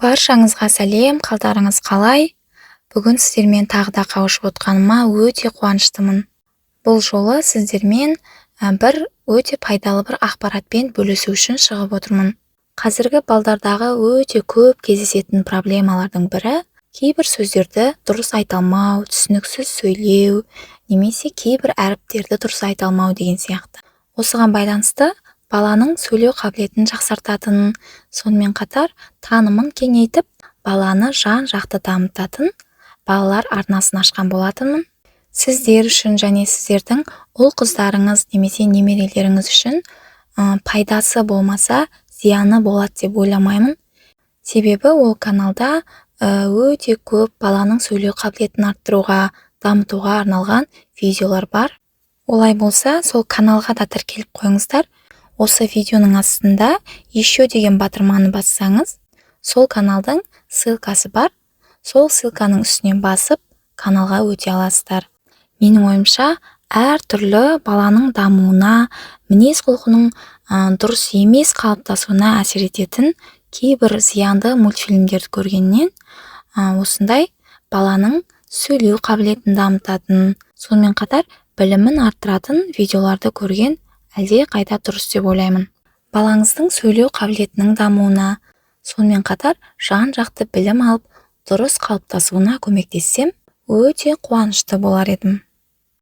Баршаңызға сәлем, қалдарыңыз қалай? Бүгін сіздермен тағы да қауышып отқаныма өте қуаныштымын. Бұл жолы сіздермен бір өте пайдалы бір ақпаратпен бөлісу үшін шығып отырмын. Қазіргі балдардағы өте көп кездесетін проблемалардың бірі кейбір сөздерді дұрыс айта алмау, түсініксіз сөйлеу, немесе кейбір әріптерді дұрыс айта алмау деген сияқты. Осыған байланысты баланың сөйлеу қабілетін жақсартатын, сонымен қатар танымын кеңейтіп, баланы жан-жақты дамытатын балалар арнасын ашқан болатынмын. Сіздер үшін және сіздердің ұл-қыздарыңыз немесе немерелеріңіз үшін пайдасы болмаса, зияны болады деп ойламаймын. Себебі ол каналда өте көп баланың сөйлеу қабілетін арттыруға, дамытуға арналған видеолар бар. Олай болса, сол каналға да тіркеліп қойыңыздар. Осы видеоның астында еще деген батырманы бассаңыз, сол каналдың ссылкасы бар. Сол ссылканың үстінен басып, каналға өте аласыздар. Менің ойымша, әр түрлі баланың дамуына, мінез-құлқының дұрыс емес қалыптасуына әсер ететін кейбір зиянды мультфильмдерді көргеннен, осындай баланың сөйлеу қабілетін дамытатын, сонымен қатар білімін арттыратын видеоларды көрген әлде қайда дұрыс деп ойлаймын. Балаңыздың сөйлеу қабілетінің дамуына, сонымен қатар жан-жақты білім алып, дұрыс қалыптасуына көмектессем, өте қуанышты болар едім.